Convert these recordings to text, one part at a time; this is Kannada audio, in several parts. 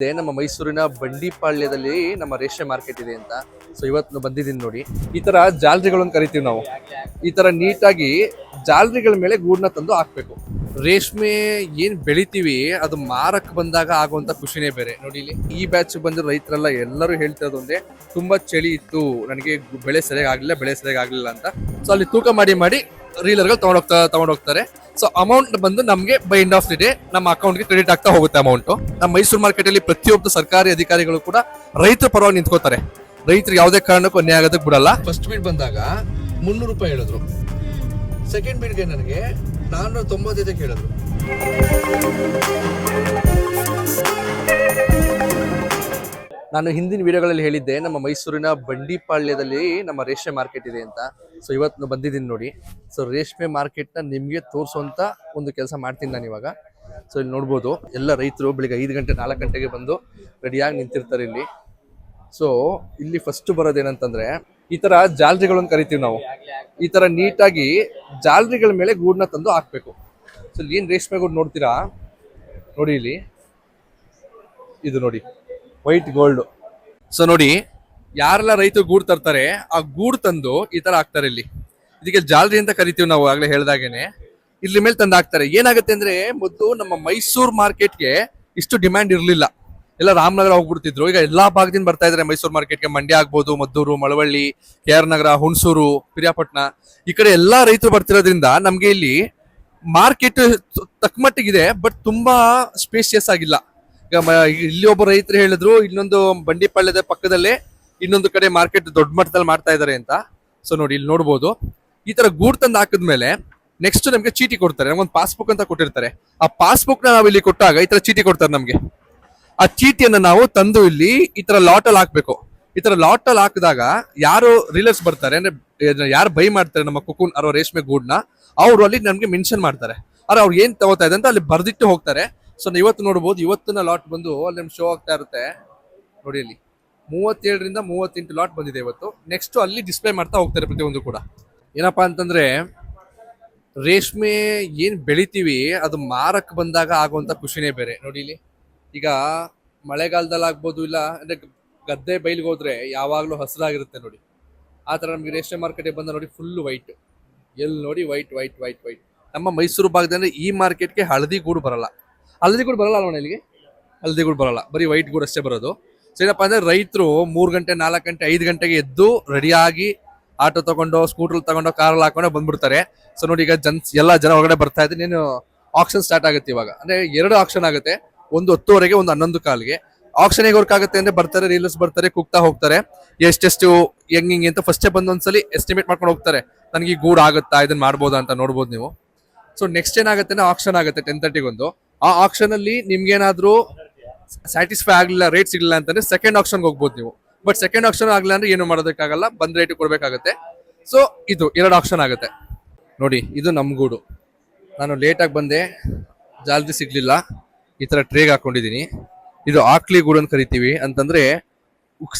ನಮ್ಮ ಮೈಸೂರಿನ ಬಂಡಿಪಾಳ್ಯದಲ್ಲಿ ನಮ್ಮ ರೇಷ್ಮೆ ಮಾರ್ಕೆಟ್ ಇದೆ ಅಂತ. ಸೊ ಇವತ್ತು ಬಂದಿದ್ದೀನಿ ನೋಡಿ. ಈ ತರ ಜಾಲರಿಗಳನ್ನು ಕರಿತೀವಿ ನಾವು. ಈ ತರ ನೀಟಾಗಿ ಜಾಲರಿಗಳ ಮೇಲೆ ಗೂಡನ್ನ ತಂದು ಹಾಕ್ಬೇಕು. ರೇಷ್ಮೆ ಏನ್ ಬೆಳಿತೀವಿ ಅದು ಮಾರಕ್ ಬಂದಾಗ ಆಗುವಂತ ಖುಷಿನೇ ಬೇರೆ. ನೋಡಿ ಇಲ್ಲಿ ಈ ಬ್ಯಾಚ್ ಬಂದಿರೋ ರೈತರೆಲ್ಲ ಎಲ್ಲರೂ ಹೇಳ್ತಿರೋದು ಒಂದೇ, ತುಂಬಾ ಚಳಿ ಇತ್ತು, ನನಗೆ ಬೆಳೆ ಸರಿಯಾಗಿ ಆಗ್ಲಿಲ್ಲ ಅಂತ. ಸೊ ಅಲ್ಲಿ ತೂಕ ಮಾಡಿ ರೀಲರ್ಗಳು ತಗೊಂಡೋಗ್ತಾರೆ. ಸೊ ಅಮೌಂಟ್ ಬಂದು ನಮಗೆ by end of the day ನಮ್ಮ ಅಕೌಂಟ್ಗೆ ಕ್ರೆಡಿಟ್ ಆಗ್ತಾ ಹೋಗುತ್ತೆ ಅಮೌಂಟ್. ನಮ್ಮ ಮೈಸೂರು ಮಾರ್ಕೆಟ್ ಅಲ್ಲಿ ಪ್ರತಿಯೊಬ್ಬ ಸರ್ಕಾರಿ ಅಧಿಕಾರಿಗಳು ಕೂಡ ರೈತರ ಪರವಾಗಿ ನಿಂತ್ಕೋತಾರೆ. ರೈತರಿಗೆ ಯಾವುದೇ ಕಾರಣಕ್ಕೂ ಅನ್ಯಾಯ ಆಗೋದಕ್ಕೆ ಬಿಡಲ್ಲ. ಫಸ್ಟ್ ಬೀಡ್ ಬಂದಾಗ 300 ರೂಪಾಯಿ ಹೇಳಿದ್ರು, ಸೆಕೆಂಡ್ ಬೀಡ್ಗೆ ನನಗೆ 495 ಹೇಳಿದ್ರು. ನಾನು ಹಿಂದಿನ ವಿಡಿಯೋಗಳಲ್ಲಿ ಹೇಳಿದ್ದೆ ನಮ್ಮ ಮೈಸೂರಿನ ಬಂಡಿಪಾಳ್ಯದಲ್ಲಿ ನಮ್ಮ ರೇಷ್ಮೆ ಮಾರ್ಕೆಟ್ ಇದೆ ಅಂತ. ಸೊ ಇವತ್ತು ಬಂದಿದ್ದೀನಿ ನೋಡಿ. ಸೊ ರೇಷ್ಮೆ ಮಾರ್ಕೆಟ್ನ ನಿಮಗೆ ತೋರಿಸುವಂತ ಒಂದು ಕೆಲಸ ಮಾಡ್ತೀನಿ ನಾನು ಇವಾಗ. ಸೊ ಇಲ್ಲಿ ನೋಡ್ಬೋದು ಎಲ್ಲ ರೈತರು ಬೆಳಿಗ್ಗೆ 5 ಗಂಟೆ 4 ಗಂಟೆಗೆ ಬಂದು ರೆಡಿಯಾಗಿ ನಿಂತಿರ್ತಾರೆ ಇಲ್ಲಿ. ಸೊ ಇಲ್ಲಿ ಫಸ್ಟ್ ಬರೋದೇನಂತಂದ್ರೆ ಈ ತರ ಜಾಲರಿಗಳನ್ನು ಕರಿತೀವಿ ನಾವು. ಈ ತರ ನೀಟಾಗಿ ಜಾಲರಿಗಳ ಮೇಲೆ ಗೂಡನ್ನ ತಂದು ಹಾಕ್ಬೇಕು. ಸೊ ಇಲ್ಲಿ ಏನ್ ರೇಷ್ಮೆ ಗೂಡು ನೋಡ್ತೀರಾ ನೋಡಿ, ಇಲ್ಲಿ ಇದು ನೋಡಿ ವೈಟ್ ಗೋಲ್ಡ್. ಸೊ ನೋಡಿ ಯಾರೆಲ್ಲ ರೈತರು ಗೂಡು ತರ್ತಾರೆ ಆ ಗೂಡು ತಂದು ಈ ತರ ಹಾಕ್ತಾರೆ ಇಲ್ಲಿ. ಇದಕ್ಕೆ ಜಾಲರಿ ಅಂತ ಕರಿತೀವಿ ನಾವು, ಆಗ್ಲೇ ಹೇಳ್ದಾಗೇನೆ ಇಲ್ಲಿ ಮೇಲೆ ತಂದು ಹಾಕ್ತಾರೆ. ಏನಾಗುತ್ತೆ ಅಂದ್ರೆ ಮೊದಲು ನಮ್ಮ ಮೈಸೂರು ಮಾರ್ಕೆಟ್ಗೆ ಇಷ್ಟು ಡಿಮ್ಯಾಂಡ್ ಇರ್ಲಿಲ್ಲ, ಎಲ್ಲ ರಾಮನಗರ ಹೋಗ್ಬಿಡ್ತಿದ್ರು. ಈಗ ಎಲ್ಲಾ ಭಾಗದಿಂದ ಬರ್ತಾ ಇದಾರೆ ಮೈಸೂರು ಮಾರ್ಕೆಟ್ಗೆ. ಮಂಡ್ಯ ಆಗ್ಬೋದು, ಮದ್ದೂರು, ಮಳವಳ್ಳಿ, KR ನಗರ, ಹುಣಸೂರು, ಪಿರಿಯಾಪಟ್ಟಣ, ಈ ಕಡೆ ಎಲ್ಲಾ ರೈತರು ಬರ್ತಿರೋದ್ರಿಂದ ನಮ್ಗೆ ಇಲ್ಲಿ ಮಾರ್ಕೆಟ್ ತಕ್ಕಮಟ್ಟಿಗಿದೆ, ಬಟ್ ತುಂಬಾ ಸ್ಪೇಷಿಯಸ್ ಆಗಿಲ್ಲ. ಈಗ ಇಲ್ಲಿ ಒಬ್ಬ ರೈತರು ಹೇಳಿದ್ರು, ಇನ್ನೊಂದು ಬಂಡಿಪಾಳ್ಯದ ಪಕ್ಕದಲ್ಲೇ ಇನ್ನೊಂದು ಕಡೆ ಮಾರ್ಕೆಟ್ ದೊಡ್ಡ ಮಟ್ಟದಲ್ಲಿ ಮಾಡ್ತಾ ಇದಾರೆ ಅಂತ. ಸೊ ನೋಡಿ ಇಲ್ಲಿ ನೋಡ್ಬೋದು, ಈ ತರ ಗೂಡ್ ತಂದು ಹಾಕಿದ್ಮೇಲೆ ನೆಕ್ಸ್ಟ್ ನಮ್ಗೆ ಚೀಟಿ ಕೊಡ್ತಾರೆ. ನಮ್ಗೊಂದು ಪಾಸ್ಬುಕ್ ಅಂತ ಕೊಟ್ಟಿರ್ತಾರೆ. ಆ ಪಾಸ್ಬುಕ್ ನ ನಾವು ಇಲ್ಲಿ ಕೊಟ್ಟಾಗ ಈ ತರ ಚೀಟಿ ಕೊಡ್ತಾರೆ ನಮ್ಗೆ. ಆ ಚೀಟಿಯನ್ನ ನಾವು ತಂದು ಇಲ್ಲಿ ಈ ತರ ಲಾಟ್ ಅಲ್ಲಿ ಹಾಕ್ಬೇಕು. ಈ ತರ ಲಾಟ್ ಅಲ್ಲಿ ಹಾಕಿದಾಗ ಯಾರು ರೀಲರ್ಸ್ ಬರ್ತಾರೆ, ಅಂದ್ರೆ ಯಾರು ಬೈ ಮಾಡ್ತಾರೆ ನಮ್ಮ ಕುಕೂನ್ ಅಥವಾ ರೇಷ್ಮೆ ಗೂಡ್ನ, ಅವರು ಅಲ್ಲಿ ನಮ್ಗೆ ಮೆನ್ಷನ್ ಮಾಡ್ತಾರೆ. ಆದ್ರೆ ಅವ್ರು ಏನ್ ತಗೋತಾ ಇದೆ ಅಂತ ಅಲ್ಲಿ ಬರ್ದಿಟ್ಟು ಹೋಗ್ತಾರೆ. ಸೊ ಇವತ್ತು ನೋಡ್ಬೋದು, ಇವತ್ತಿನ ಲಾಟ್ ಬಂದು ಅಲ್ಲಿ ನಮ್ಗೆ ಶೋ ಆಗ್ತಾ ಇರುತ್ತೆ ನೋಡಿ. ಅಲ್ಲಿ 37ರಿಂದ 38 ಲಾಟ್ ಬಂದಿದೆ ಇವತ್ತು. ನೆಕ್ಸ್ಟ್ ಅಲ್ಲಿ ಡಿಸ್ಪ್ಲೇ ಮಾಡ್ತಾ ಹೋಗ್ತಾರೆ ಪ್ರತಿಯೊಂದು ಕೂಡ. ಏನಪ್ಪಾ ಅಂತಂದ್ರೆ ರೇಷ್ಮೆ ಏನ್ ಬೆಳಿತೀವಿ ಅದು ಮಾರಕ್ ಬಂದಾಗ ಆಗುವಂತ ಖುಷಿನೇ ಬೇರೆ. ನೋಡಿ ಇಲ್ಲಿ ಈಗ ಮಳೆಗಾಲದಲ್ಲಿ ಆಗ್ಬೋದು, ಇಲ್ಲ ಅಂದ್ರೆ ಗದ್ದೆ ಬೈಲ್ಗೆ ಹೋದ್ರೆ ಯಾವಾಗ್ಲೂ ಹಸಿರಾಗಿರುತ್ತೆ ನೋಡಿ. ಆ ತರ ನಮ್ಗೆ ರೇಷ್ಮೆ ಮಾರ್ಕೆಟ್ಗೆ ಬಂದ ನೋಡಿ ಫುಲ್ ವೈಟ್, ಎಲ್ಲಿ ನೋಡಿ ವೈಟ್ ವೈಟ್ ವೈಟ್ ವೈಟ್. ನಮ್ಮ ಮೈಸೂರು ಭಾಗದಲ್ಲಿ ಈ ಮಾರ್ಕೆಟ್ಗೆ ಹಳದಿ ಗೂಡು ಬರಲ್ಲ ಅಲ್ವಣ ಇಲ್ಲಿಗೆ. ಹಳದಿ ಗೂಡು ಬರಲ್ಲ, ಬರೀ ವೈಟ್ ಗೂಡು ಅಷ್ಟೇ ಬರೋದು. ಸೊ ಏನಪ್ಪಾ ಅಂದ್ರೆ ರೈತರು 3 ಗಂಟೆ 4 ಗಂಟೆ 5 ಗಂಟೆಗೆ ಎದ್ದು ರೆಡಿಯಾಗಿ ಆಟೋ ತಗೊಂಡು, ಸ್ಕೂಟರ್ ತಗೊಂಡು, ಕಾರಲ್ಲಿ ಹಾಕೊಂಡು ಬಂದ್ಬಿಡ್ತಾರೆ. ಸೊ ನೋಡಿ ಈಗ ಎಲ್ಲ ಜನ ಹೊರಗಡೆ ಬರ್ತಾ ಇದ್ರೆ ನೀನು ಆಕ್ಷನ್ ಸ್ಟಾರ್ಟ್ ಆಗುತ್ತೆ ಇವಾಗ. ಅಂದ್ರೆ 2 ಆಕ್ಷನ್ ಆಗುತ್ತೆ, ಒಂದು 10ವರೆಗೆ, ಒಂದು 11 ಕಾಲ್ಗೆ. ಆಕ್ಷನ್ ಹೇಗೆ ವರ್ಕ್ ಆಗುತ್ತೆ ಅಂದ್ರೆ ಬರ್ತಾರೆ ರೀಲರ್ಸ್ ಬರ್ತಾರೆ, ಕುಗ್ತಾ ಹೋಗ್ತಾರೆ, ಎಷ್ಟೆಷ್ಟು ಹೆಂಗೆ ಅಂತ ಫಸ್ಟೇ ಬಂದು ಒಂದ್ಸಲಿ ಎಸ್ಟಿಮೇಟ್ ಮಾಡ್ಕೊಂಡು ಹೋಗ್ತಾರೆ. ನನಗೆ ಈ ಗೂಡ್ ಆಗುತ್ತಾ, ಇದನ್ನ ಮಾಡ್ಬೋದಾ ಅಂತ ನೋಡ್ಬೋದು ನೀವು. ಸೊ ನೆಕ್ಸ್ಟ್ ಏನಾಗುತ್ತೆ ಅಂದ್ರೆ ಆಕ್ಷನ್ ಆಗುತ್ತೆ 10:30 ಆ ಆಕ್ಷನ್ ಅಲ್ಲಿ ನಿಮ್ಗೇನಾದ್ರೂ ಸ್ಯಾಟಿಸ್ಫೈ ಆಗ್ಲಿಲ್ಲ, ರೇಟ್ ಸಿಗ್ಲಿಲ್ಲ ಅಂತಂದ್ರೆ ಸೆಕೆಂಡ್ ಆಕ್ಷನ್ಗೆ ಹೋಗ್ಬೋದು ನೀವು. ಬಟ್ ಸೆಕೆಂಡ್ ಆಕ್ಷನ್ ಆಗ್ಲಿಲ್ಲ ಅಂದ್ರೆ ಏನು ಮಾಡೋದಕ್ಕಾಗಲ್ಲ, ಬಂದ್ ರೇಟ್ ಕೊಡ್ಬೇಕಾಗತ್ತೆ. ಸೊ ಇದು 2 ಆಕ್ಷನ್ ಆಗುತ್ತೆ ನೋಡಿ. ಇದು ನಮ್ ಗೂಡು. ನಾನು ಲೇಟಾಗಿ ಬಂದೆ, ಜಾಲರಿ ಸಿಗ್ಲಿಲ್ಲ, ಈ ತರ ಟ್ರೇಗ್ ಹಾಕೊಂಡಿದೀನಿ. ಇದು ಆಕ್ಲಿ ಗೂಡು ಅಂತ ಕರಿತೀವಿ. ಅಂತಂದ್ರೆ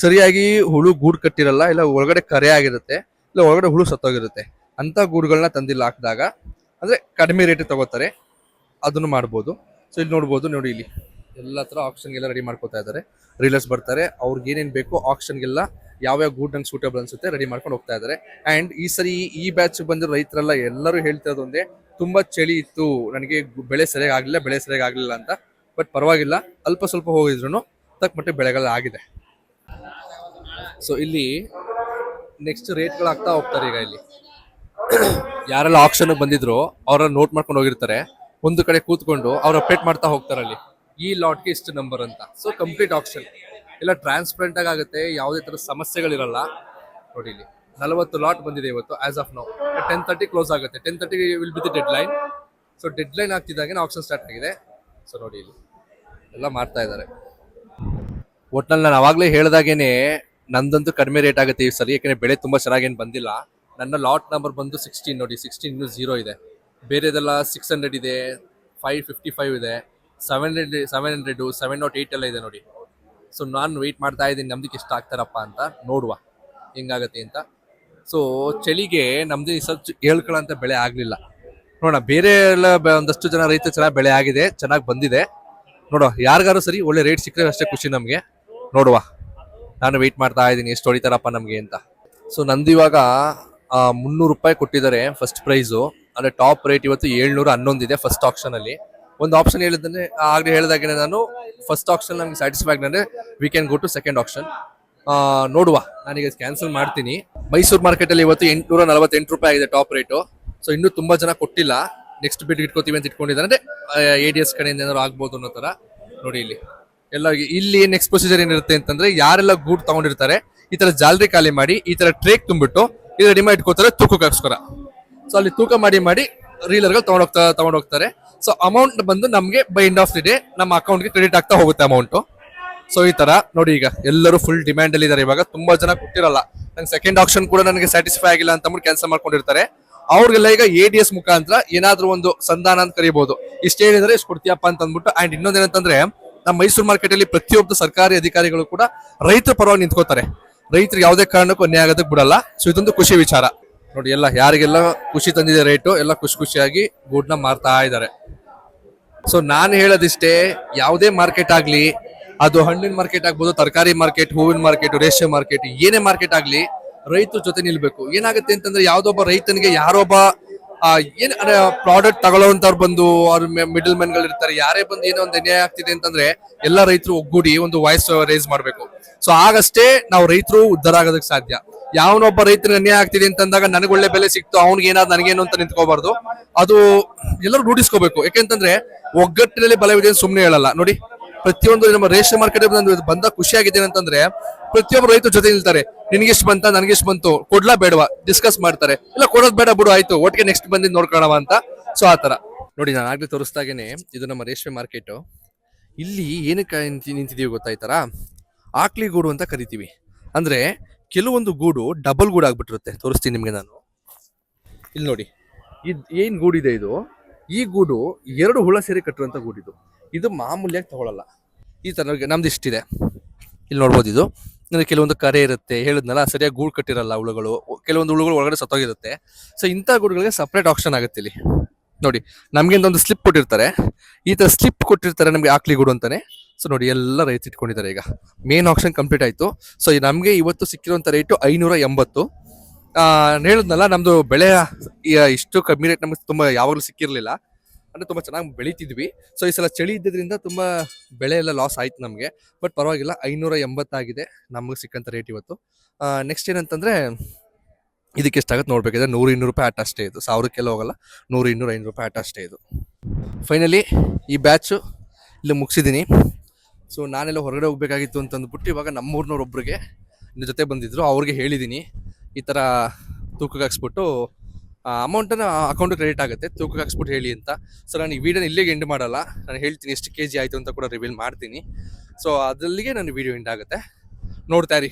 ಸರಿಯಾಗಿ ಹುಳು ಗೂಡು ಕಟ್ಟಿರಲ್ಲ, ಇಲ್ಲ ಒಳಗಡೆ ಕರೆ ಆಗಿರುತ್ತೆ, ಇಲ್ಲ ಒಳಗಡೆ ಹುಳು ಸತ್ತೋಗಿರುತ್ತೆ. ಅಂತ ಗೂಡುಗಳನ್ನ ತಂದಿಲ್ಲ ಹಾಕಿದಾಗ ಅಂದ್ರೆ ಕಡಿಮೆ ರೇಟ್ ತಗೋತಾರೆ, ಅದನ್ನು ಮಾಡ್ಬೋದು. ಸೊ ಇಲ್ಲಿ ನೋಡ್ಬೋದು ನೋಡಿ, ಇಲ್ಲಿ ಎಲ್ಲ ತರ ಆಕ್ಷನ್ಗೆಲ್ಲ ರೆಡಿ ಮಾಡ್ಕೊತಾ ಇದ್ದಾರೆ. ರೀಲರ್ಸ್ ಬರ್ತಾರೆ, ಅವ್ರಿಗೆ ಏನೇನ್ ಬೇಕು ಆಕ್ಷನ್ಗೆಲ್ಲ ಯಾವ್ಯಾವ ಗೂಡ್ ನಂಗೆ ಸೂಟೇಬಲ್ ಅನ್ಸುತ್ತೆ ರೆಡಿ ಮಾಡ್ಕೊಂಡು ಹೋಗ್ತಾ ಇದ್ದಾರೆ. ಅಂಡ್ ಈ ಸರಿ ಈ ಬ್ಯಾಚ್ ಬಂದಿರೋ ರೈತರೆಲ್ಲ ಎಲ್ಲರೂ ಹೇಳ್ತಿರೋದು ಒಂದೇ, ತುಂಬಾ ಚಳಿ ಇತ್ತು, ನನಗೆ ಬೆಳೆ ಸರಿಯಾಗಿ ಆಗ್ಲಿಲ್ಲ ಅಂತ. ಬಟ್ ಪರವಾಗಿಲ್ಲ, ಅಲ್ಪ ಸ್ವಲ್ಪ ಹೋಗಿದ್ರು ತಕ್ಕ ಮಟ್ಟಿಗೆ ಬೆಳೆಗಳ ಆಗಿದೆ. ಸೊ ಇಲ್ಲಿ ನೆಕ್ಸ್ಟ್ ರೇಟ್ಗಳು ಆಗ್ತಾ ಹೋಗ್ತಾರೆ. ಈಗ ಇಲ್ಲಿ ಯಾರೆಲ್ಲ ಆಕ್ಷನ್ ಬಂದಿದ್ರು ಅವರ ನೋಟ್ ಮಾಡ್ಕೊಂಡು ಹೋಗಿರ್ತಾರೆ, ಒಂದು ಕಡೆ ಕೂತ್ಕೊಂಡು ಅವ್ರು ಅಪ್ಡೇಟ್ ಮಾಡ್ತಾ ಹೋಗ್ತಾರೆ ಅಲ್ಲಿ ಈ ಲಾಟ್ಗೆ ಇಷ್ಟು ನಂಬರ್ ಅಂತ. ಸೊ ಕಂಪ್ಲೀಟ್ ಆಕ್ಷನ್ ಎಲ್ಲ ಟ್ರಾನ್ಸ್ಪರೆಂಟ್ ಆಗುತ್ತೆ, ಯಾವುದೇ ತರ ಸಮಸ್ಯೆಗಳಿರಲ್ಲ. ನೋಡಿ ಇಲ್ಲಿ 40 ಲಾಟ್ ಬಂದಿದೆ ಇವತ್ತು ಆಸ್ ಆಫ್ ನೌ. 10:30 ಕ್ಲೋಸ್ ಆಗುತ್ತೆ. 10:30 will be the deadline. So deadline ಆಗ್ತಿದ್ದಾಗೆ ಆಕ್ಷನ್ ಸ್ಟಾರ್ಟ್ ಆಗಿದೆ. ಸೊ ನೋಡಿ ಇಲ್ಲಿ ಎಲ್ಲ ಮಾಡ್ತಾ ಇದ್ದಾರೆ. ಒಟ್ನಲ್ಲಿ ನಾನು ಅವಾಗಲೇ ಹೇಳ್ದಾಗೇನೆ ನಂದಂತೂ ಕಡಿಮೆ ರೇಟ್ ಆಗುತ್ತೆ ಈ ಸರಿ, ಯಾಕಂದ್ರೆ ಬೆಳೆ ತುಂಬಾ ಚೆನ್ನಾಗೇನು ಬಂದಿಲ್ಲ. ನನ್ನ ಲಾಟ್ ನಂಬರ್ ಬಂದು 16 ನೋಡಿ, 16 ಇನ್ನೂ 0 ಇದೆ. ಬೇರೆದೆಲ್ಲ 600 ಇದೆ, 555 ಇದೆ, 700, 708 ಎಲ್ಲ ಇದೆ ನೋಡಿ. ಸೊ ನಾನು ವೆಯ್ಟ್ ಮಾಡ್ತಾ ಇದ್ದೀನಿ ನಮ್ದಕ್ಕೆ ಎಷ್ಟು ಆಗ್ತಾರಪ್ಪ ಅಂತ, ನೋಡುವ ಹೆಂಗಾಗತ್ತೆ ಅಂತ. ಸೊ ಚಳಿಗೆ ನಮ್ದು ಈ ಸ್ವಲ್ಪ ಹೇಳ್ಕೊಳ್ಳೋಂಥ ಬೆಳೆ ಆಗಲಿಲ್ಲ ನೋಡೋಣ. ಬೇರೆ ಎಲ್ಲ ಒಂದಷ್ಟು ಜನ ರೈತರು ಚೆನ್ನಾಗಿ ಬೆಳೆ ಆಗಿದೆ, ಚೆನ್ನಾಗಿ ಬಂದಿದೆ. ನೋಡುವ ಯಾರಿಗಾರು ಸರಿ ಒಳ್ಳೆ ರೇಟ್ ಸಿಕ್ಕರೆ ಅಷ್ಟೇ ಖುಷಿ ನಮಗೆ. ನೋಡುವ, ನಾನು ವೆಯ್ಟ್ ಮಾಡ್ತಾ ಇದ್ದೀನಿ ಎಷ್ಟು ಹೊಡಿತಾರಪ್ಪ ನಮಗೆ ಅಂತ. ಸೊ ನಂದು ಇವಾಗ 300 ರೂಪಾಯಿ ಕೊಟ್ಟಿದ್ದಾರೆ ಫಸ್ಟ್ ಪ್ರೈಸು. ಅಂದರೆ ಟಾಪ್ ರೇಟ್ ಇವತ್ತು 711 ಇದೆ ಫಸ್ಟ್ ಆಪ್ಷನ್ ಅಲ್ಲಿ. ಒಂದು ಆಪ್ಷನ್ ಹೇಳಿದ್ರೆ ಆಗಲೇ ಹೇಳಿದಾಗೆ ನಾನು ಫಸ್ಟ್ ಆಪ್ಷನ್ ನಮ್ಗೆ ಸ್ಯಾಟಿಸ್ಫೈಡ್ ಅಂದರೆ we can go to second option. ನೋಡುವ, ನಾನೀಗ ಕ್ಯಾನ್ಸಲ್ ಮಾಡ್ತೀನಿ. ಮೈಸೂರು ಮಾರ್ಕೆಟಲ್ಲಿ ಇವತ್ತು 848 ರೂಪಾಯಿ ಆಗಿದೆ ಟಾಪ್ ರೇಟು. ಸೊ ಇನ್ನೂ ತುಂಬ ಜನ ಕೊಟ್ಟಿಲ್ಲ, ನೆಕ್ಸ್ಟ್ ಬಿಡ್ ಇಟ್ಕೋತೀವಿ ಅಂತ ಇಟ್ಕೊಂಡಿದ್ದಾರೆ. ಅಂದರೆ ADS ಕಡೆಯಿಂದ ಏನಾದ್ರು ಆಗ್ಬೋದು ಅನ್ನೋ ಥರ. ನೋಡಿ ಎಲ್ಲ ಇಲ್ಲಿ ನೆಕ್ಸ್ಟ್ ಪ್ರೊಸೀಜರ್ ಏನಿರುತ್ತೆ ಅಂತಂದ್ರೆ ಯಾರೆಲ್ಲ ಗೂಡ್ ತಗೊಂಡಿರ್ತಾರೆ ಈ ತರ ಜಾಲರಿ ಖಾಲಿ ಮಾಡಿ ಈ ತರ ಟ್ರೇಕ್ ತುಂಬಿಟ್ಟು ಇದು ರೆಡಿ ಮಾಡಿ ಇಟ್ಕೋತಾರೆ ತೂಕಕ್ಕೋಸ್ಕರ. ಸೊ ಅಲ್ಲಿ ತೂಕ ಮಾಡಿ ರೀಲರ್ಗಳು ತಗೊಂಡೋಗ್ತಾರೆ. ಸೊ ಅಮೌಂಟ್ ಬಂದು ನಮಗೆ by end of the day ನಮ್ಮ ಅಕೌಂಟ್ಗೆ ಕ್ರೆಡಿಟ್ ಆಗ್ತಾ ಹೋಗುತ್ತೆ ಅಮೌಂಟು. ಸೊ ಈ ತರ ನೋಡಿ, ಈಗ ಎಲ್ಲರೂ ಫುಲ್ ಡಿಮ್ಯಾಂಡ್ ಅಲ್ಲಿ ಇದ್ದಾರೆ. ಇವಾಗ ತುಂಬಾ ಜನ ಕೊಟ್ಟಿರಲ್ಲ, ನಂಗೆ ಸೆಕೆಂಡ್ ಆಪ್ಷನ್ ಕೂಡ ನನಗೆ ಸ್ಯಾಟಿಸ್ಫೈ ಆಗಿಲ್ಲ ಅಂತ ಕ್ಯಾನ್ಸಲ್ ಮಾಡ್ಕೊಂಡಿರ್ತಾರೆ. ಅವ್ರಿಗೆಲ್ಲ ಈಗ ADS ಮುಖಾಂತರ ಏನಾದ್ರೂ ಒಂದು ಸಂಧಾನ ಅಂತ ಕರಿಬಹುದು. ಇಷ್ಟು ಹೇಳಿದ್ರೆ ಇಷ್ಟು ಕೊಡ್ತೀಯಪ್ಪ ಅಂತ ಅಂದ್ಬಿಟ್ಟು. ಅಂಡ್ ಇನ್ನೊಂದೇನಂತಂದ್ರೆ ನಮ್ಮ ಮೈಸೂರು ಮಾರ್ಕೆಟ್ ಅಲ್ಲಿ ಪ್ರತಿಯೊಬ್ಬ ಸರ್ಕಾರಿ ಅಧಿಕಾರಿಗಳು ಕೂಡ ರೈತರ ಪರವಾಗಿ ನಿಂತ್ಕೋತಾರೆ. ರೈತರಿಗೆ ಯಾವುದೇ ಕಾರಣಕ್ಕೂ ಅನ್ಯಾಯ ಆಗೋದಕ್ಕೆ ಬಿಡಲ್ಲ. ಸೊ ಇದೊಂದು ಖುಷಿ ವಿಚಾರ. ನೋಡಿ, ಯಾರಿಗೆಲ್ಲ ಖುಷಿ ತಂದಿದೆ ರೇಟು, ಎಲ್ಲ ಖುಷಿಯಾಗಿ ಗೂಡ್ನ ಮಾರ್ತಾ ಇದ್ದಾರೆ. ಸೊ ನಾನು ಹೇಳೋದಿಷ್ಟೇ, ಯಾವುದೇ ಮಾರ್ಕೆಟ್ ಆಗ್ಲಿ, ಅದು ಹಣ್ಣಿನ ಮಾರ್ಕೆಟ್ ಆಗ್ಬೋದು, ತರಕಾರಿ ಮಾರ್ಕೆಟ್, ಹೂವಿನ ಮಾರ್ಕೆಟ್, ರೇಷ್ಮೆ ಮಾರ್ಕೆಟ್, ಏನೇ ಮಾರ್ಕೆಟ್ ಆಗ್ಲಿ, ರೈತರ ಜೊತೆ ನಿಲ್ಬೇಕು. ಏನಾಗುತ್ತೆ ಅಂತಂದ್ರೆ ಯಾವ್ದೊಬ್ಬ ರೈತನಿಗೆ ಯಾರೊಬ್ಬ ಏನ್ ಪ್ರಾಡಕ್ಟ್ ತಗೊಳ್ಳೋಂತವ್ರು ಬಂದು ಅವ್ರ ಮಿಡಲ್ ಮ್ಯಾನ್ ಗಳು ಇರ್ತಾರೆ, ಯಾರೇ ಬಂದು ಏನೋ ಒಂದು ಅನ್ಯಾಯ ಆಗ್ತಿದೆ ಅಂತಂದ್ರೆ ಎಲ್ಲಾ ರೈತರು ಒಗ್ಗೂಡಿ ಒಂದು ವಾಯ್ಸ್ ರೇಸ್ ಮಾಡ್ಬೇಕು. ಸೊ ಆಗಷ್ಟೇ ನಾವು ರೈತರು ಉದ್ಧಾರ ಆಗೋದಕ್ಕೆ ಸಾಧ್ಯ. ಯಾವನೊಬ್ಬ ರೈತರಿಗೆ ಅನ್ಯಾಯ ಆಗ್ತಿದೆ ಅಂತಂದಾಗ ನನಗೆ ಒಳ್ಳೆ ಬೆಲೆ ಸಿಕ್ತು, ಅವ್ನಿಗೆ ಏನಾದ್ರು ನನಗೇನು ಅಂತ ನಿಂತ್ಕೋಬಾರ್ದು. ಅದು ಎಲ್ಲರೂ ರೂಢಿಸ್ಕೋಬೇಕು. ಯಾಕೆಂತಂದ್ರೆ ಒಗ್ಗಟ್ಟಿನಲ್ಲಿ ಬಲವಿದೆ ಸುಮ್ನೆ ಹೇಳಲ್ಲ. ನೋಡಿ, ಪ್ರತಿಯೊಂದು ನಮ್ಮ ರೇಷ್ಮೆ ಮಾರ್ಕೆಟ್ ಬಂದ ಖುಷಿಯಾಗಿದೆ ಅಂತಂದ್ರೆ ಪ್ರತಿಯೊಬ್ಬರು ರೈತರ ಜೊತೆ ನಿಲ್ತಾರೆ. ನಿನ್ಗೆಷ್ಟು ಬಂತ, ನನ್ಗೆಷ್ಟು ಬಂತು, ಕೊಡ್ಲಾ ಬೇಡವಾ ಡಿಸ್ಕಸ್ ಮಾಡ್ತಾರೆ. ಇಲ್ಲ ಕೊಡೋದ್ ಬೇಡ ಬಿಡು, ಆಯ್ತು ಒಟ್ಟಿಗೆ ನೆಕ್ಸ್ಟ್ ಬಂದಿದ್ದು ನೋಡ್ಕೊಳ್ಳೋಣ ಅಂತ. ಸೊ ಆತರ ನೋಡಿ, ನಾನು ಆಗ್ಲೇ ತೋರಿಸ್ದಾಗೇನೆ ಇದು ನಮ್ಮ ರೇಷ್ಮೆ ಮಾರ್ಕೆಟ್. ಇಲ್ಲಿ ಏನಕ್ಕೆ ನಿಂತಿದೀವಿ ಗೊತ್ತಾಯ್ತಾರಾ? ಆಕ್ಲಿ ಗೂಡು ಅಂತ ಕರಿತೀವಿ. ಅಂದ್ರೆ ಕೆಲವೊಂದು ಗೂಡು ಡಬಲ್ ಗೂಡು ಆಗ್ಬಿಟ್ಟಿರುತ್ತೆ. ತೋರಿಸ್ತೀನಿ ನಿಮ್ಗೆ ನಾನು. ಇಲ್ಲಿ ನೋಡಿ, ಏನ್ ಗೂಡಿದೆ ಇದು, ಈ ಗೂಡು 2 ಹುಳ ಸೇರಿ ಕಟ್ಟಿರುವಂತ ಗೂಡಿದು. ಇದು ಮಾಮೂಲಿಯಾಗಿ ತಗೊಳ್ಳಲ್ಲ. ಈ ತರ ನಮ್ದು ಇಷ್ಟಿದೆ, ಇಲ್ಲಿ ನೋಡ್ಬೋದು. ಇದು ಅಂದ್ರೆ ಕೆಲವೊಂದು ಕರೆ ಇರುತ್ತೆ, ಹೇಳಿದ್ನಲ್ಲ, ಸರಿಯಾಗಿ ಗೂಡು ಕಟ್ಟಿರಲ್ಲ ಹುಳುಗಳು, ಕೆಲವೊಂದು ಹುಳುಗಳು ಒಳಗಡೆ ಸತ್ತೋಗಿರುತ್ತೆ. ಸೊ ಇಂಥ ಗೂಡುಗಳಿಗೆ ಸಪ್ರೇಟ್ ಆಪ್ಷನ್ ಆಗುತ್ತೆ. ಇಲ್ಲಿ ನೋಡಿ, ನಮ್ಗೆ ಒಂದು ಸ್ಲಿಪ್ ಕೊಟ್ಟಿರ್ತಾರೆ, ಈ ತರ ಸ್ಲಿಪ್ ಕೊಟ್ಟಿರ್ತಾರೆ ನಮ್ಗೆ ಆಕ್ಲಿ ಗೂಡು ಅಂತಾನೆ. ಸೊ ನೋಡಿ, ಎಲ್ಲ ರೈತ ಇಟ್ಕೊಂಡಿದ್ದಾರೆ. ಈಗ ಮೇನ್ ಆಪ್ಷನ್ ಕಂಪ್ಲೀಟ್ ಆಯ್ತು. ಸೊ ನಮ್ಗೆ ಇವತ್ತು ಸಿಕ್ಕಿರುವಂತ ರೇಟು 580. ಹೇಳಿದ್ನಲ್ಲ, ನಮ್ದು ಬೆಳೆ ಇಷ್ಟು ಕಮ್ಮಿ ರೇಟ್ ನಮ್ಗೆ ತುಂಬಾ ಯಾವಾಗಲೂ ಸಿಕ್ಕಿರ್ಲಿಲ್ಲ. ಅಂದ್ರೆ ತುಂಬಾ ಚೆನ್ನಾಗಿ ಬೆಳಿತಿದ್ವಿ. ಸೊ ಈ ಸಲ ಚಳಿ ಇದ್ದಿದ್ರಿಂದ ತುಂಬಾ ಬೆಳೆ ಎಲ್ಲ ಲಾಸ್ ಆಯ್ತು ನಮಗೆ. ಬಟ್ ಪರವಾಗಿಲ್ಲ, 580 ಆಗಿದೆ ನಮಗೆ ಸಿಕ್ಕಂತ ರೇಟ್ ಇವತ್ತು. ನೆಕ್ಸ್ಟ್ ಏನಂತಂದ್ರೆ ಇದಕ್ಕೆ ಎಷ್ಟಾಗುತ್ತೆ ನೋಡ್ಬೇಕಿದ್ರೆ 100-200 ರೂಪಾಯಿ ಆಟ ಅಷ್ಟೇ ಇದು, 1000ಕ್ಕೆಲ್ಲ ಹೋಗಲ್ಲ. 100-200-500 ರೂಪಾಯಿ ಆಟ ಅಷ್ಟೇ ಇದು. ಫೈನಲಿ ಈ ಬ್ಯಾಚು ಇಲ್ಲಿ ಮುಗಿಸಿದ್ದೀನಿ. ಸೊ ನಾನೆಲ್ಲ ಹೊರಗಡೆ ಹೋಗ್ಬೇಕಾಗಿತ್ತು ಅಂತಂದ್ಬಿಟ್ಟು ಇವಾಗ ನಮ್ಮೂರ್ನವ್ರೊಬ್ರಿಗೆ ಜೊತೆ ಬಂದಿದ್ರು, ಅವ್ರಿಗೆ ಹೇಳಿದ್ದೀನಿ ಈ ಥರ ತೂಕಕ್ಕೆ ಹಾಕ್ಸ್ಬಿಟ್ಟು ಅಮೌಂಟನ್ನು ಅಕೌಂಟ್ ಕ್ರೆಡಿಟ್ ಆಗುತ್ತೆ, ತೂಕಕ್ಕೆ ಹಾಕ್ಸ್ಬಿಟ್ಟು ಹೇಳಿ ಅಂತ. ಸೊ ನಾನು ಈ ವಿಡಿಯೋನ ಇಲ್ಲಿಗೆ ಎಂಡ್ ಮಾಡಲ್ಲ, ನಾನು ಹೇಳ್ತೀನಿ ಎಷ್ಟು kg ಆಯಿತು ಅಂತ ಕೂಡ ರಿವೀಲ್ ಮಾಡ್ತೀನಿ. ಸೊ ಅದರಲ್ಲಿಗೆ ನನ್ನ ವಿಡಿಯೋ ಎಂಡ್ ಆಗುತ್ತೆ. ನೋಡ್ತಾ ಇರಿ,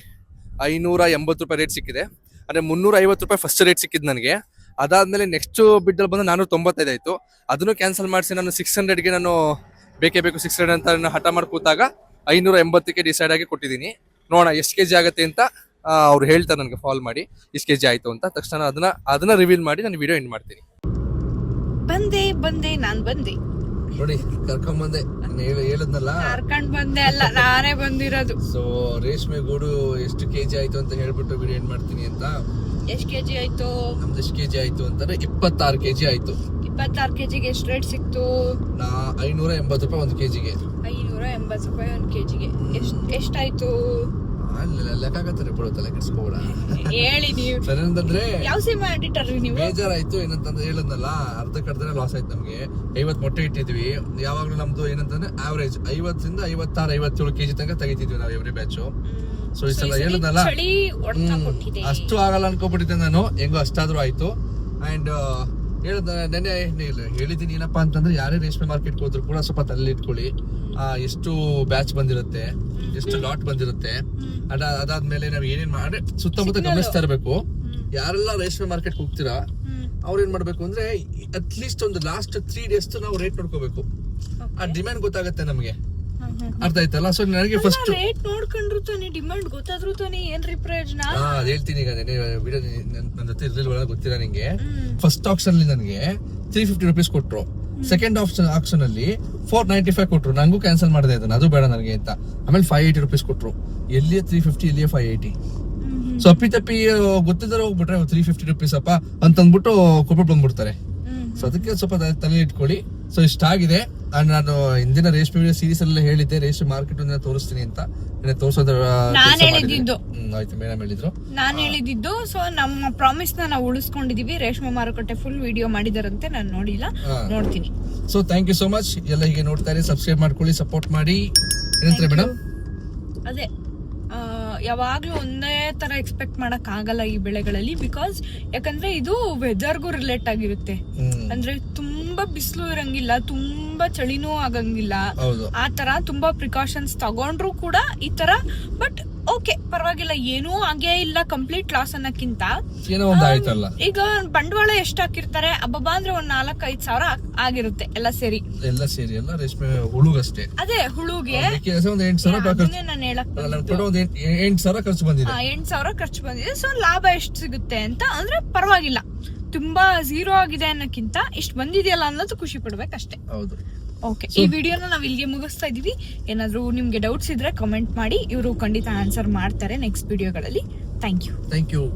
580 ರೂಪಾಯಿ ರೇಟ್ ಸಿಕ್ಕಿದೆ. ಅಂದರೆ 350 ರೂಪಾಯಿ ಫಸ್ಟ್ ರೇಟ್ ಸಿಕ್ಕಿದ್ದು ನನಗೆ. ಅದಾದಮೇಲೆ ನೆಕ್ಸ್ಟ್ ಬಿಡ್ಡಲ್ಲಿ ಬಂದು 495 ಆಯಿತು. ಅದನ್ನು ಕ್ಯಾನ್ಸಲ್ ಮಾಡಿಸಿ ನಾನು 600ಗೆ ನಾನು ಬೇಕೇ ಬೇಕು 600 ಅಂತ ನಾನು ಹಠ ಮಾಡಿ ಕೂತಾಗ 580ಕ್ಕೆ ಡಿಸೈಡ್ ಆಗಿ ಕೊಟ್ಟಿದ್ದೀನಿ. ನೋಡೋಣ ಎಷ್ಟು kg ಆಗುತ್ತೆ ಅಂತ. ಅವ್ರು ಹೇಳ್ತಾರೆ ನನಗೆ ಕಾಲ್ ಮಾಡಿ ಇಷ್ಟು kg ಆಯಿತು ಅಂತ. ತಕ್ಷಣ ಅದನ್ನ ರಿವೀಲ್ ಮಾಡಿ ನಾನು ವಿಡಿಯೋ ಎಂಡ್ ಮಾಡ್ತೀನಿ. ಬಂದೆ ನಾನು ಬಂದೆ ನೋಡಿ, ಕರ್ಕೊಂಡ್ಬಂದೆ, ಹೇಳಿದ್ನಲ್ಲ, ಕರ್ಕೊಂಡ್ ಬಂದೆ ಅಲ್ಲ, ನಾನೇ ಬಂದಿರೋದು. ಸೊ ರೇಷ್ಮೆ ಗೂಡು ಎಷ್ಟು kg ಆಯ್ತು ಅಂತ ಹೇಳ್ಬಿಟ್ಟು ವಿಡಿಯೋ ಎಂಡ್ ಮಾಡ್ತೀನಿ ಅಂತ. ಎಷ್ಟು kg ಆಯ್ತು? ನಮ್ದು ಎಷ್ಟು kg ಆಯ್ತು ಅಂತಂದ್ರೆ 26 kg ಆಯ್ತು. 26 kgಗೆ ಎಷ್ಟು ರೇಟ್ ಸಿಕ್ತು? 580 ರೂಪಾಯಿ ಒಂದು kgಗೆ. 580 ರೂಪಾಯಿ ಒಂದು kgಗೆ ಎಷ್ಟಾಯ್ತು? ಲೆಕ್ಕಾಗತ್ತಾರೆ ಬಿಡುತ್ತಲ್ಲ, ಕೆಡ್ಸ್ಕೋಬೇಡ. ಹೇಳಿ ನೀವು. ಸರಿ ಅಂತಂದ್ರೆ ಯಾವ ಸಿನಿಮಾ ಎಡಿಟರ್ ನೀವು? ಬೇಜಾರಾಯ್ತು. ಏನಂತಂದ್ರೆ ಹೇಳದ್ನಲ್ಲ, ಅರ್ಧಕ್ಕರ್ಧನೇ ಲಾಸ್ ಆಯ್ತು ನಮ್ಗೆ. 50 ಮೊಟ್ಟೆ ಇಟ್ಟಿದ್ವಿ. ಯಾವಾಗ್ಲೂ ನಮ್ದು ಏನಂತಂದ್ರೆ ಆವರೇಜ್ 50ರಿಂದ 56-57 kg ತನಕ ತೆಗಿತಿದ್ವಿ ನಾವು ಎವ್ರಿ ಬ್ಯಾಚ್. ಸೊ ಈ ಸಲ ಹೇಳದ್ನಲ್ಲ, ಅಷ್ಟು ಆಗಲ್ಲ ಅನ್ಕೋಬಿಟ್ಟಿದ್ದೆ ನಾನು. ಹೆಂಗೋ ಅಷ್ಟಾದ್ರೂ ಆಯ್ತು. ಅಂಡ್ ನೆನ್ನೆ ಹೇಳಿದ್ದೀನಿ ಏನಪ್ಪಾ ಅಂತಂದ್ರೆ, ಯಾರೇ ರೇಷ್ಮೆ ಮಾರ್ಕೆಟ್ ಹೋದ್ರು ಕೂಡ ಸ್ವಲ್ಪ ತಲೆ ಇಟ್ಕೊಳ್ಳಿ, ಎಷ್ಟು ಬ್ಯಾಚ್ ಬಂದಿರುತ್ತೆ, ಎಷ್ಟು ಲಾಟ್ ಬಂದಿರುತ್ತೆ. ಅದಾದ್ಮೇಲೆ ನಾವ್ ಏನೇನ್ ಮಾಡಿ ಸುತ್ತಮುತ್ತ ಗಮನಿಸ್ತಾ ಇರ್ಬೇಕು. ಯಾರೆಲ್ಲ ರೇಷ್ಮೆ ಮಾರ್ಕೆಟ್ ಹೋಗ್ತೀರಾ ಅವ್ರ ಏನ್ ಮಾಡ್ಬೇಕು ಅಂದ್ರೆ, ಅಟ್ಲೀಸ್ಟ್ ಒಂದು ಲಾಸ್ಟ್ 3 days ನಾವು ರೇಟ್ ನೋಡ್ಕೋಬೇಕು. ಆ ಡಿಮ್ಯಾಂಡ್ ಗೊತ್ತಾಗತ್ತೆ ನಮ್ಗೆ, ಅರ್ಥ ಆಯ್ತಲ್ಲ. ಸೊ ನನಗೆ ಫಸ್ಟ್ ರೇಟ್ ನೋಡ್ಕೊಂಡ್ರು ತಾನೆ, ಡಿಮ್ಯಾಂಡ್ ಗೊತ್ತಾದ್ರು ತಾನೆ ಏನ್ರಿ ಪ್ರಯೋಜನ? ಅದ್ ಹೇಳ್ತೀನಿ. ಈಗ ವಿಡಿಯೋ ನನ್ನ ಜೊತೆ ಇರ್ಲಿಲ್ವಲ್ಲ, ಗೊತ್ತಿಲ್ಲ ನಿಂಗೆ. ಫಸ್ಟ್ ಆಪ್ಷನ್ ಅಲ್ಲಿ ನನಗೆ 350 ರೂಪೀಸ್ ಕೊಟ್ರು. ಸೆಕೆಂಡ್ ಆಪ್ಷನ್ ಅಲ್ಲಿ 495 ಕೊಟ್ರು, ನಂಗೂ ಕ್ಯಾನ್ಸಲ್ ಮಾಡಿದೆ ಅದನ್ನ, ಅದು ಬೇಡ ನನಗೆ ಅಂತ. ಆಮೇಲೆ 580 rupees ಕೊಟ್ರು. ಎಲ್ಲಿಯೇ 350, ಎಲ್ಲಿಯೇ 580. ಸೊ ಅಪ್ಪಿ ಗೊತ್ತಿದ್ರೆ ಹೋಗ್ಬಿಟ್ರೆ 350 rupees ಅಪ್ಪ ಅಂತ ಅಂದ್ಬಿಟ್ಟು ಕೊಟ್ಬಿಟ್ಟು ಬಂದ್ಬಿಡ್ತಾರೆ. ಸೊ ಅದಕ್ಕೆ ಸ್ವಲ್ಪ ತಲೆ ಇಟ್ಕೊಳ್ಳಿ. ಸೊ ಇಷ್ಟ ಆಗಿದೆ. ನಾನು ಹಿಂದಿನ ರೇಷ್ಮೆ ವಿಡಿಯೋ ಸೀರೀಸ್ ಅಲ್ಲೇ ಹೇಳಿದ್ದೆ ರೇಷ್ಮೆ ಮಾರ್ಕೆಟ್ ತೋರಿಸ್ತೀನಿ ಅಂತ. ತೋರ್ಸೋದ್ರ ಆಯ್ತು, ಮೇಡಮ್ ಹೇಳಿದ್ರು, ನಾನು ಹೇಳಿದ್ದು. ಸೊ ನಮ್ಮ ಪ್ರಾಮಿಸ್ ನಾವು ಉಳಿಸ್ಕೊಂಡಿದೀವಿ. ರೇಷ್ಮೆ ಮಾರುಕಟ್ಟೆ ಫುಲ್ ವಿಡಿಯೋ ಮಾಡಿದಾರಂತೆ, ನಾನು ನೋಡಿಲ್ಲ, ನೋಡ್ತೀನಿ. So thank you so much. ಎಲ್ಲ ಹೀಗೆ ನೋಡ್ತಾ ಇರಿ, ಸಬ್ಸ್ಕ್ರೈಬ್ ಮಾಡ್ಕೊಳ್ಳಿ, ಸಪೋರ್ಟ್ ಮಾಡಿ. ಏನಂತಾರೆ ಮೇಡಮ್? ಅದೇ ಯಾವಾಗ್ಲೂ ಒಂದೇ ತರ ಎಕ್ಸ್ಪೆಕ್ಟ್ ಮಾಡಕ್ ಆಗಲ್ಲ ಈ ಬೆಳೆಗಳಲ್ಲಿ. ಬಿಕಾಸ್ ಯಾಕಂದ್ರೆ ಇದು ವೆದರ್ಗೂ ರಿಲೇಟ್ ಆಗಿರುತ್ತೆ. ಅಂದ್ರೆ ತುಂಬಾ ಬಿಸಿಲು ಇರಂಗಿಲ್ಲ, ತುಂಬಾ ಚಳಿನೂ ಆಗಂಗಿಲ್ಲ. ಆ ತರ ತುಂಬಾ ಪ್ರಿಕಾಷನ್ಸ್ ತಗೊಂಡ್ರು ಕೂಡ ಈ ತರ. ಬಟ್ ಓಕೆ, ಪರವಾಗಿಲ್ಲ, ಏನೂ ಆಗೇ ಇಲ್ಲ ಕಂಪ್ಲೀಟ್ ಲಾಸ್ ಅನ್ನಕ್ಕಿಂತ ಈಗ ಬಂಡವಾಳ ಎಷ್ಟು ಹಾಕಿರ್ತಾರೆ ಅಬ್ಬಬ್ಬಾ ಅಂದ್ರೆ ಒಂದ್ 4-5 ಸಾವಿರ ಆಗಿರುತ್ತೆ ಎಲ್ಲ ಸೇರಿ ಎಲ್ಲ ರೇಷ್ಮೆ ಹುಳುಗಷ್ಟೇ. ಅದೇ ಹುಳುಗೆ ನಾನು ಹೇಳಕ್ 8 ಸಾವಿರ ಖರ್ಚು ಬಂದಿದೆ. 8 ಸಾವಿರ ಖರ್ಚು ಬಂದಿದೆ. ಸೊ ಲಾಭ ಎಷ್ಟು ಸಿಗುತ್ತೆ ಅಂತ ಅಂದ್ರೆ ಪರವಾಗಿಲ್ಲ, ತುಂಬಾ ಝೀರೋ ಆಗಿದೆ ಅನ್ನಕ್ಕಿಂತ ಇಷ್ಟು ಬಂದಿದೆಯಲ್ಲ ಅನ್ನೋದು ಖುಷಿ ಪಡ್ಬೇಕಷ್ಟೇ. ಹೌದು. ಓಕೆ, ಈ ವಿಡಿಯೋನ ನಾವ್ ಇಲ್ಲಿಗೆ ಮುಗಿಸ್ತಾ ಇದೀವಿ. ಏನಾದ್ರೂ ನಿಮ್ಗೆ ಡೌಟ್ಸ್ ಇದ್ರೆ ಕಮೆಂಟ್ ಮಾಡಿ, ಇವರು ಖಂಡಿತ ಆನ್ಸರ್ ಮಾಡ್ತಾರೆ ನೆಕ್ಸ್ಟ್ ವಿಡಿಯೋಗಳಲ್ಲಿ. Thank you.